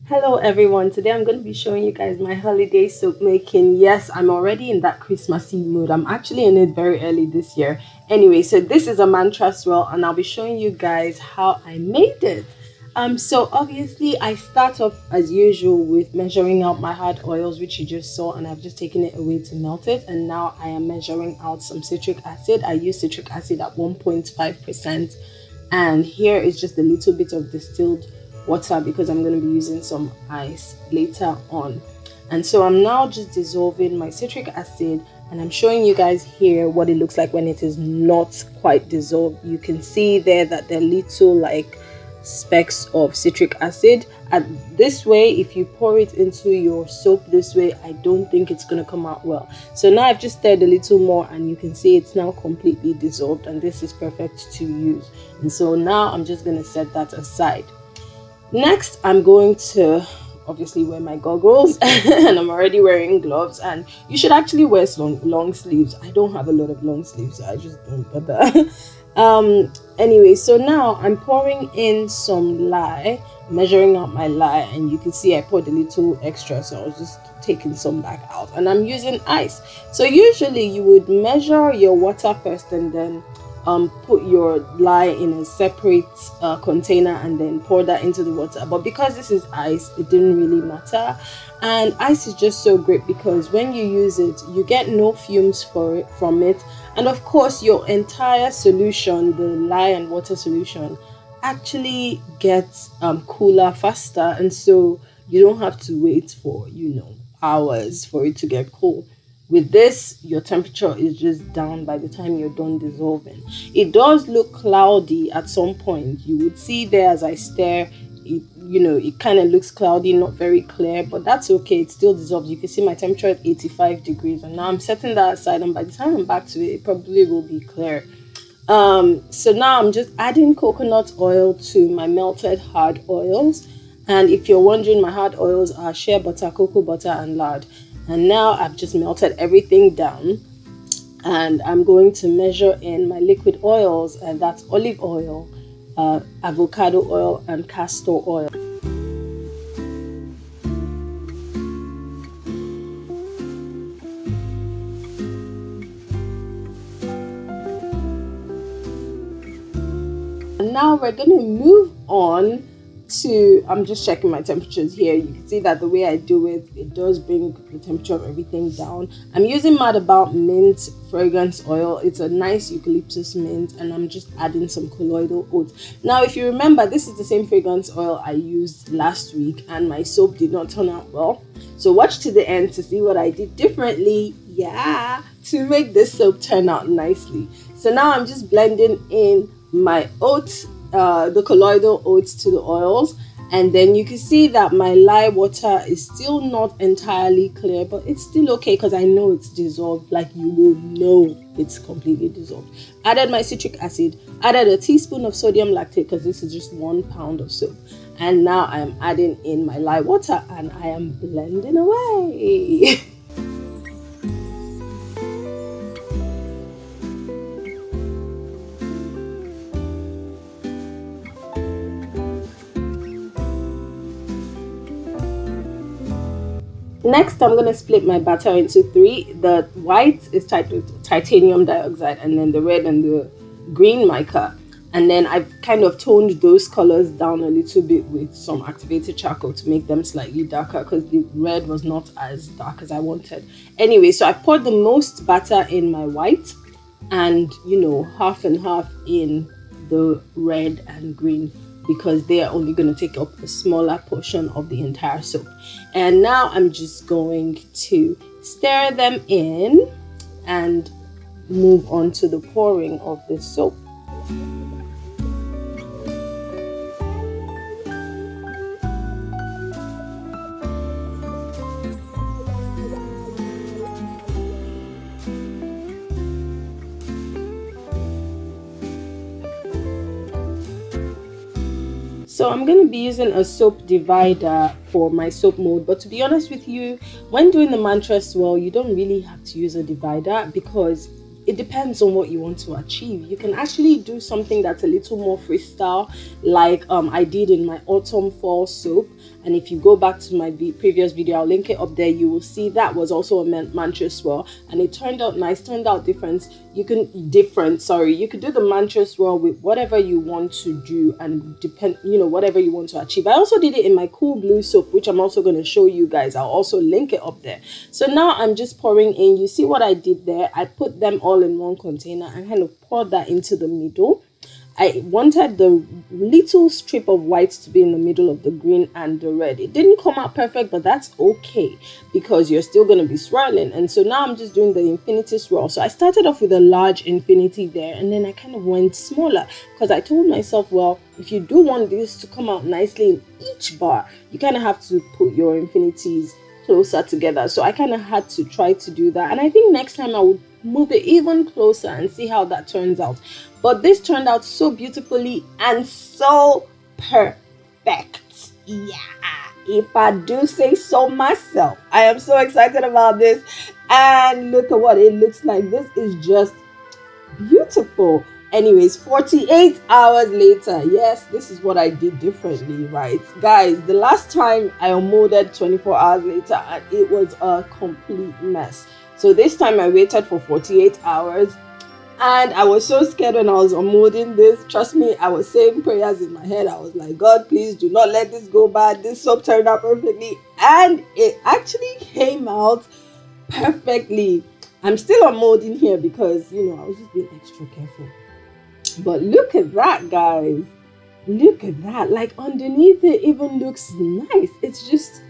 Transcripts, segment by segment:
Hello everyone, today I'm going to be showing you guys my holiday soap making. Yes, I'm already in that Christmassy mood. I'm actually in it very early this year. Anyway, so this is a mantra swirl and I'll be showing you guys how I made it. So obviously I start off as usual with measuring out my hard oils, which you just saw, and I've just taken it away to melt it. And now I am measuring out some citric acid. I use citric acid at 1.5%, and here is just a little bit of distilled water because I'm going to be using some ice later on. And so I'm now just dissolving my citric acid, and I'm showing you guys here what it looks like when it is not quite dissolved. You can see there that there are little like specks of citric acid. And this way, if you pour it into your soap this way, I don't think it's going to come out well. So now I've just stirred a little more and you can see it's now completely dissolved, and this is perfect to use. And so now I'm just going to set that aside. Next, I'm going to obviously wear my goggles and I'm already wearing gloves, and you should actually wear some long sleeves. I don't have a lot of long sleeves, so I just don't bother. Anyway, so now I'm pouring in some lye, measuring out my lye, and you can see I poured a little extra, so I was just taking some back out, and I'm using ice. So usually you would measure your water first and then put your lye in a separate container and then pour that into the water, but because this is ice, it didn't really matter. And ice is just so great because when you use it, you get no fumes from it, and of course your entire solution, the lye and water solution, actually gets cooler faster, and so you don't have to wait for hours for it to get cool. With this, your temperature is just down by the time you're done dissolving. It does look cloudy at some point. You would see there as I stare, it kind of looks cloudy, not very clear, but that's okay. It still dissolves. You can see my temperature at 85 degrees, and now I'm setting that aside, and by the time I'm back to it, it probably will be clear. So now I'm just adding coconut oil to my melted hard oils. And if you're wondering, my hard oils are shea butter, cocoa butter, and lard. And now I've just melted everything down, and I'm going to measure in my liquid oils, and that's olive oil, avocado oil, and castor oil. And now we're going to move on to, I'm just checking my temperatures here. You can see that the way I do it, it does bring the temperature of everything down. I'm using Mad About Mint fragrance oil. It's a nice eucalyptus mint, and I'm just adding some colloidal oats. Now if you remember, this is the same fragrance oil I used last week and my soap did not turn out well, so watch to the end to see what I did differently, to make this soap turn out nicely. So now I'm just blending in my oats, the colloidal oats to the oils, and then you can see that my lye water is still not entirely clear, but it's still okay because I know it's dissolved. Like, you will know it's completely dissolved. Added my citric acid, added a teaspoon of sodium lactate because this is just 1 pound of soap, and now I'm adding in my lye water and I am blending away. Next, I'm going to split my batter into three. The white is typed with titanium dioxide, and then the red and the green mica. And then I've kind of toned those colors down a little bit with some activated charcoal to make them slightly darker because the red was not as dark as I wanted. Anyway, so I poured the most batter in my white and, half and half in the red and green, because they are only going to take up a smaller portion of the entire soap. And now I'm just going to stir them in and move on to the pouring of the soap. So I'm going to be using a soap divider for my soap mold, but to be honest with you, when doing the mantra swirl, you don't really have to use a divider because it depends on what you want to achieve. You can actually do something that's a little more freestyle, like I did in my autumn fall soap. And if you go back to my previous video, I'll link it up there, you will see that was also a mantra swirl, and it turned out nice, turned out different. You could do the mantra swirl with whatever you want to do, and whatever you want to achieve. I also did it in my cool blue soap, which I'm also going to show you guys. I'll also link it up there. So now I'm just pouring in. You see what I did there? I put them all in one container and kind of poured that into the middle. I wanted the little strip of white to be in the middle of the green and the red. It didn't come out perfect, but that's okay because you're still going to be swirling. And so now I'm just doing the infinity swirl. So I started off with a large infinity there, and then I kind of went smaller because I told myself, well, if you do want this to come out nicely in each bar, you kind of have to put your infinities closer together. So I kind of had to try to do that, and I think next time I would move it even closer and see how that turns out. But this turned out so beautifully and so perfect. Yeah, if I do say so myself. I am so excited about this, and look at what it looks like. This is just beautiful. Anyways, 48 hours later, yes, this is what I did differently, right? Guys, the last time I unmolded 24 hours later, and it was a complete mess. So this time I waited for 48 hours, and I was so scared when I was unmolding this. Trust me, I was saying prayers in my head. I was like, God, please do not let this go bad. This soap turned out perfectly, and it actually came out perfectly. I'm still unmolding here because, I was just being extra careful. But look at that, guys. Look at that. Like, underneath it even looks nice. It's just,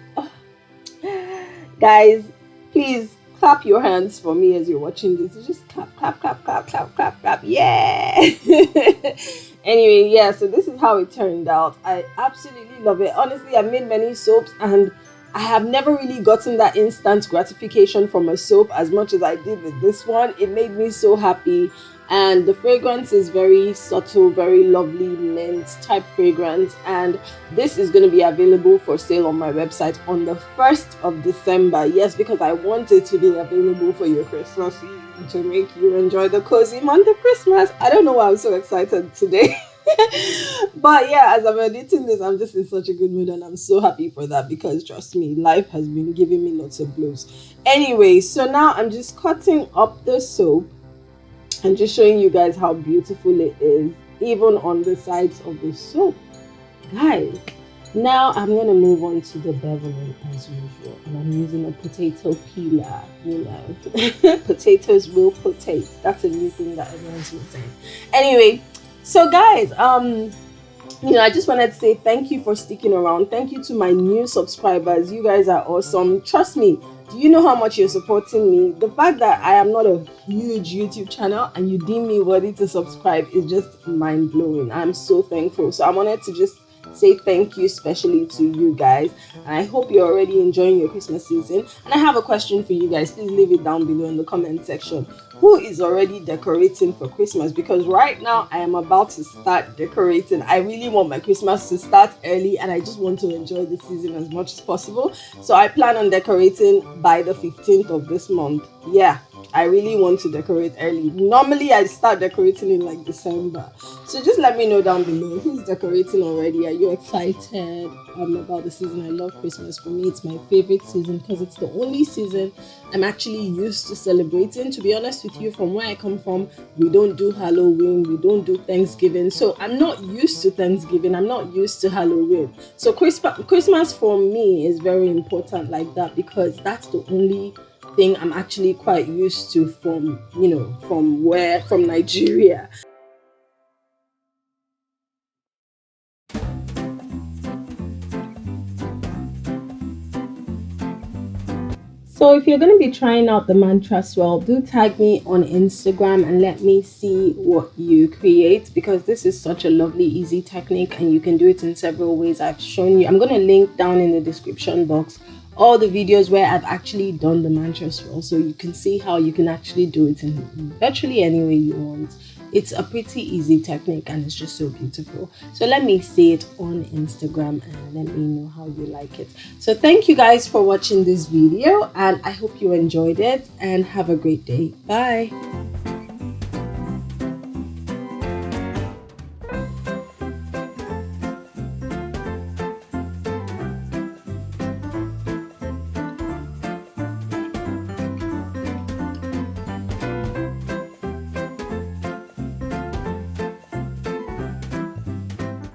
guys, please clap your hands for me as you're watching this. It's just clap, clap, clap, clap, clap, clap, clap. Yeah. Anyway, yeah, so this is how it turned out. I absolutely love it. Honestly, I've made many soaps, and I have never really gotten that instant gratification from a soap as much as I did with this one. It made me so happy. And the fragrance is very subtle, very lovely mint type fragrance. And this is going to be available for sale on my website on the 1st of December. Yes, because I want it to be available for your Christmas season to make you enjoy the cozy month of Christmas. I don't know why I'm so excited today. But yeah, as I'm editing this, I'm just in such a good mood, and I'm so happy for that because trust me, life has been giving me lots of blows. Anyway, so now I'm just cutting up the soap and just showing you guys how beautiful it is, even on the sides of the soap. Guys, now I'm going to move on to the beveling as usual, and I'm using a potato peeler. Potatoes will potate. That's a new thing that everyone's been saying. Anyway, so guys, I just wanted to say thank you for sticking around. Thank you to my new subscribers. You guys are awesome. Trust me. Do you know how much you're supporting me? The fact that I am not a huge YouTube channel and you deem me worthy to subscribe is just mind-blowing. I'm so thankful. So I wanted to just say thank you especially to you guys, and I hope you're already enjoying your Christmas season. And I have a question for you guys. Please leave it down below in the comment section. Who is already decorating for Christmas? Because right now I am about to start decorating. I really want my Christmas to start early, and I just want to enjoy the season as much as possible. So I plan on decorating by the 15th of this month. Yeah, I really want to decorate early. Normally I start decorating in like December. So just let me know down below who's decorating already. Are you excited about the season? I love Christmas. For me, it's my favorite season because it's the only season I'm actually used to celebrating. To be honest with you, from where I come from, we don't do Halloween, we don't do Thanksgiving. So I'm not used to Thanksgiving, I'm not used to Halloween. So Christmas for me is very important like that, because that's the only thing I'm actually quite used to from Nigeria. So if you're going to be trying out the Mantra Swirl, do tag me on Instagram and let me see what you create, because this is such a lovely, easy technique and you can do it in several ways. I've shown you. I'm going to link down in the description box all the videos where I've actually done the Mantra Swirl, so you can see how you can actually do it in virtually any way you want. It's a pretty easy technique and it's just so beautiful. So let me see it on Instagram and let me know how you like it. So thank you guys for watching this video, and I hope you enjoyed it, and have a great day. Bye.